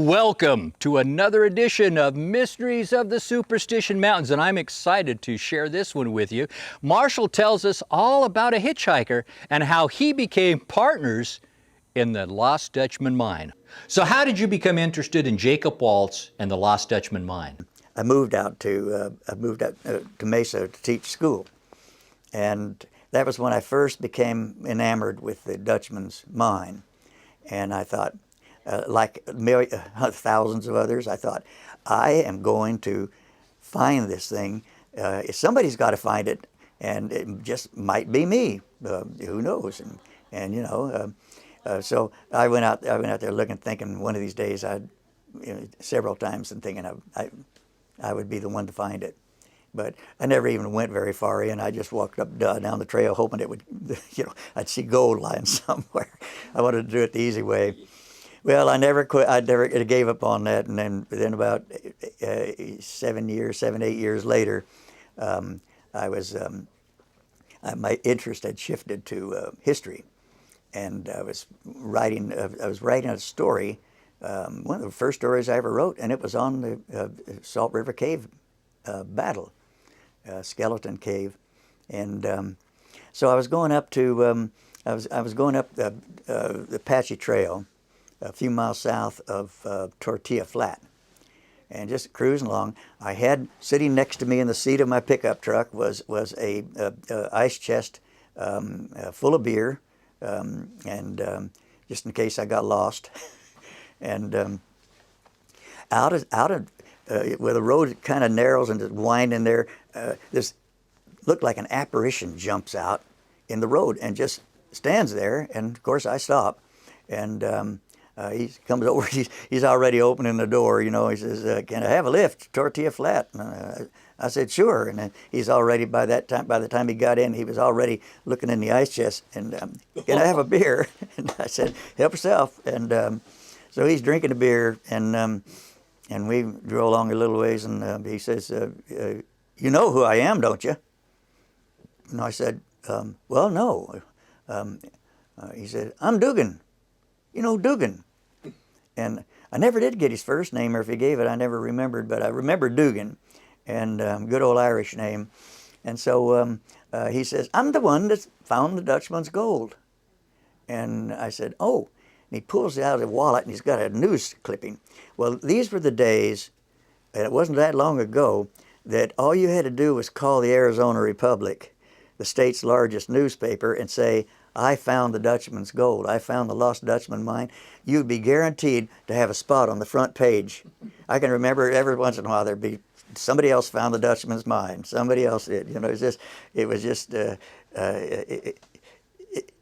welcome to another edition of Mysteries of the Superstition Mountains, and I'm excited to share this one with you. Marshall tells us all about a hitchhiker and how he became partners in the Lost Dutchman Mine. So how did you become interested in Jacob Waltz and the Lost Dutchman Mine? I moved out to Mesa to teach school, and that was when I first became enamored with the Dutchman's Mine. And I thought, like thousands of others, I thought, I am going to find this thing. Somebody's got to find it, and it just might be me. Who knows? And you know, so I went out there looking, thinking one of these days several times, and thinking I would be the one to find it. But I never even went very far in. I just walked up down the trail, hoping it would, I'd see gold lying somewhere. I wanted to do it the easy way. Well, I never quit. I never gave up on that. And then about 7, 8 years later, my interest had shifted to history, and I was writing a story, one of the first stories I ever wrote, and it was on the Salt River Cave battle. Skeleton Cave, and so I was going up to I was going up the Apache Trail, a few miles south of Tortilla Flat, and just cruising along. I had sitting next to me in the seat of my pickup truck was a ice chest full of beer, and just in case I got lost, and out of where the road kind of narrows and just winding there, this looked like an apparition jumps out in the road and just stands there. And of course I stop, and he comes over. He's already opening the door. You know, he says, "Can I have a lift, Tortilla Flat?" And I said, "Sure." And then he's already by the time he got in, he was already looking in the ice chest. And "Can I have a beer?" And I said, "Help yourself." And so he's drinking the beer, and we drove along a little ways, and he says, "You know who I am, don't you?" And I said, "Well, no." He said, "I'm Dugan. You know Dugan." And I never did get his first name, or if he gave it, I never remembered, but I remember Dugan, and good old Irish name. And so he says, "I'm the one that found the Dutchman's gold." And I said, "Oh." And he pulls out a wallet, and he's got a news clipping. Well, these were the days, and it wasn't that long ago, that all you had to do was call the Arizona Republic, the state's largest newspaper, and say, "I found the Dutchman's gold. I found the Lost Dutchman Mine." You'd be guaranteed to have a spot on the front page. I can remember every once in a while there'd be somebody else found the Dutchman's Mine. Somebody else did. You know, it was just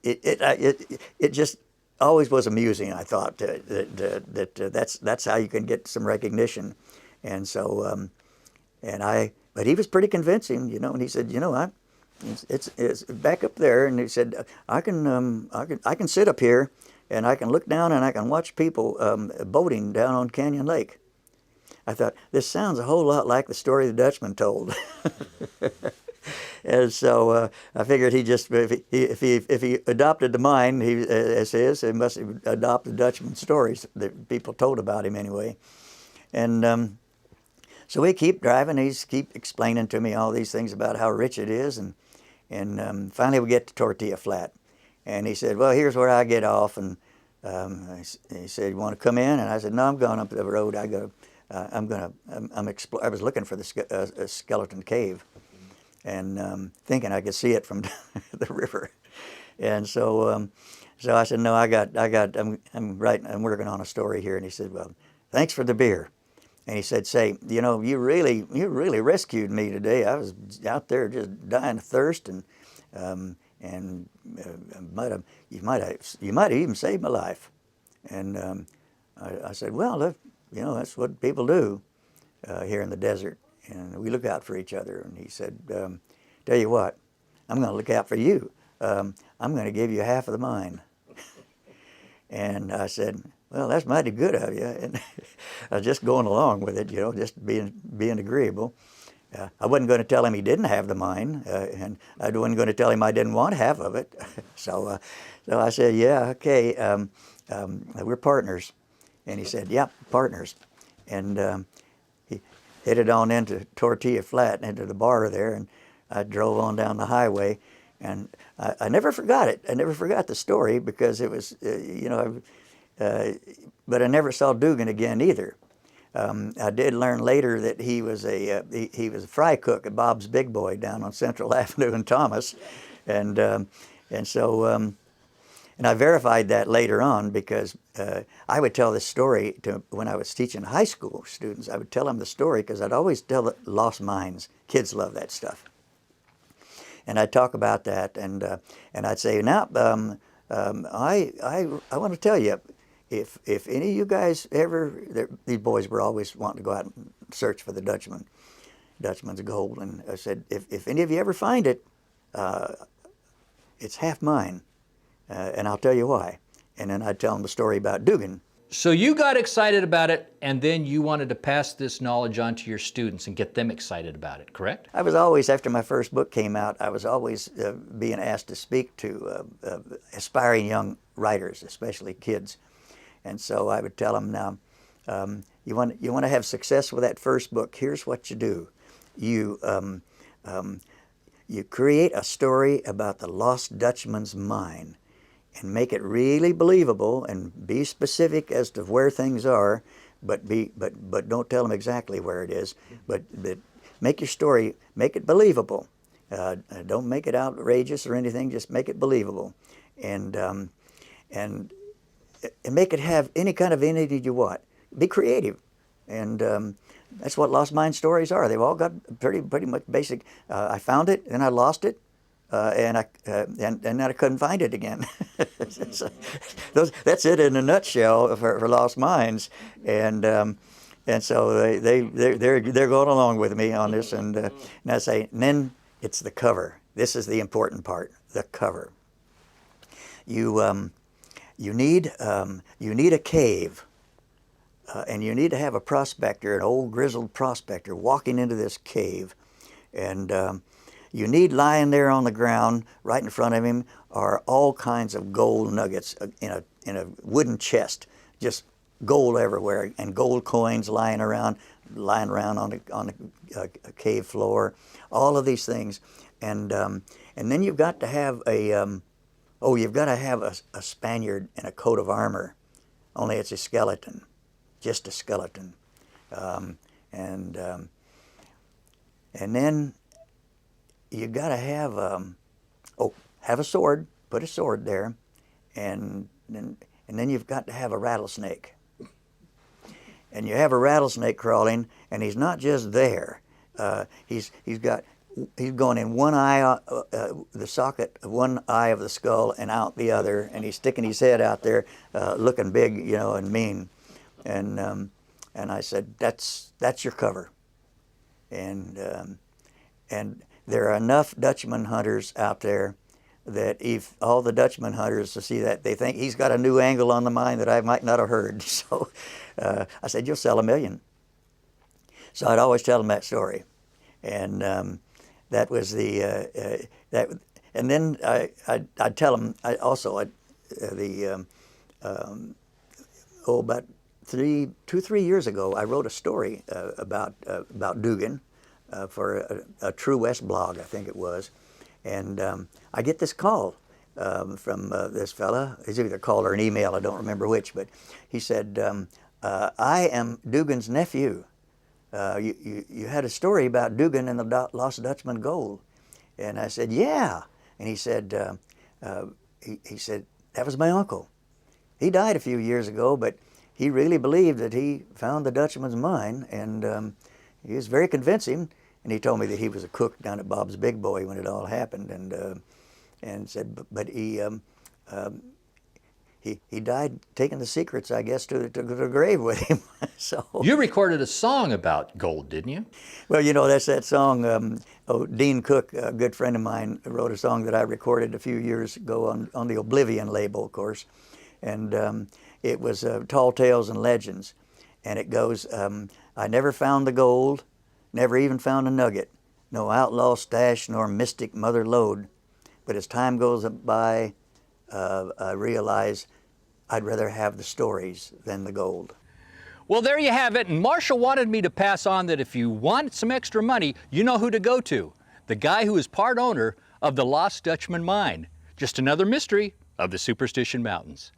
it just always was amusing. I thought that's how you can get some recognition, and so but he was pretty convincing, you know. And he said, "You know, it's back up there," and he said, I can sit up here, and I can look down, and I can watch people boating down on Canyon Lake." I thought, this sounds a whole lot like the story the Dutchman told. And so I figured if he adopted the mine as his, he must adopt the Dutchman stories that people told about him anyway. And so we keep driving. He's keep explaining to me all these things about how rich it is, and finally we get to Tortilla Flat, and he said, "Well, here's where I get off." And he said, "You want to come in?" And I said, "No, I'm going up the road. I was looking for the skeleton cave, and thinking I could see it from the river." And so I said, "No, I'm working on a story here." And he said, "Well, thanks for the beer." And he said, "Say, you know, you really rescued me today. I was out there just dying of thirst, and you might have even saved my life." And I said, "Well, you know, that's what people do here in the desert, and we look out for each other." And he said, "Tell you what, I'm going to look out for you. I'm going to give you half of the mine." And I said, "Well, that's mighty good of you." And I was just going along with it, you know, just being agreeable. I wasn't going to tell him he didn't have the mine, and I wasn't going to tell him I didn't want half of it. So I said, "Yeah, okay, we're partners." And he said, "Yep, partners." And he headed on into Tortilla Flat, into the bar there, and I drove on down the highway. And I never forgot it. I never forgot the story because it was, but I never saw Dugan again either. I did learn later that he was he was a fry cook at Bob's Big Boy down on Central Avenue in Thomas, and so and I verified that later on because I would tell this story to when I was teaching high school students. I would tell them the story because I'd always tell the Lost Mines. Kids love that stuff. And I'd talk about that, and I'd say, now, I want to tell you, if any of you guys ever, these boys were always wanting to go out and search for the Dutchman's gold, and I said, if any of you ever find it, it's half mine, and I'll tell you why. And then I'd tell them the story about Dugan. So you got excited about it, and then you wanted to pass this knowledge on to your students and get them excited about it, correct? I was always, after my first book came out, I was always being asked to speak to aspiring young writers, especially kids. And so I would tell them, now, you want to have success with that first book, here's what you do. You create a story about the Lost Dutchman's Mine, and make it really believable, and be specific as to where things are, but don't tell them exactly where it is. But make your story, make it believable. Don't make it outrageous or anything. Just make it believable, and make it have any kind of entity you want. Be creative, and that's what Lost Mine stories are. They've all got pretty much basic. I found it, then I lost it. And then I couldn't find it again. That's it in a nutshell for Lost Mines, and so they're going along with me on this, and I say, and then it's the cover. This is the important part, the cover. You need a cave, and you need to have a prospector, an old grizzled prospector, walking into this cave, and you need lying there on the ground right in front of him are all kinds of gold nuggets in a wooden chest, just gold everywhere, and gold coins lying around on the cave floor, all of these things, and then you've got to have a Spaniard in a coat of armor, only it's a skeleton, just a skeleton, and then you got to have have a sword. Put a sword there, and then you've got to have a rattlesnake. And you have a rattlesnake crawling, and he's not just there. He's going in one eye, the socket of one eye of the skull, and out the other, and he's sticking his head out there, looking big, and mean. And I said, that's your cover. And there are enough Dutchman hunters out there that if all the Dutchman hunters to see that, they think he's got a new angle on the mine that I might not have heard. So I said, you'll sell 1 million. So I'd always tell them that story. And that was the, and then I'd tell them, about 3 years ago, I wrote a story about Dugan. For a True West blog, I think it was, and I get this call from this fella. It's either a call or an email, I don't remember which, but he said, I am Dugan's nephew. You had a story about Dugan and the Lost Dutchman gold. And I said, yeah. And he said, he said, that was my uncle. He died a few years ago, but he really believed that he found the Dutchman's mine, and he was very convincing. And he told me that he was a cook down at Bob's Big Boy when it all happened, and said, but he died taking the secrets, I guess, to the grave with him. So you recorded a song about gold, didn't you? Well, that's that song. Dean Cook, a good friend of mine, wrote a song that I recorded a few years ago on the Oblivion label, of course, and it was Tall Tales and Legends, and it goes, I never found the gold. Never even found a nugget, no outlaw stash nor mystic mother lode. But as time goes by, I realize I'd rather have the stories than the gold. Well, there you have it. And Marshall wanted me to pass on that if you want some extra money, you know who to go to. The guy who is part owner of the Lost Dutchman Mine. Just another mystery of the Superstition Mountains.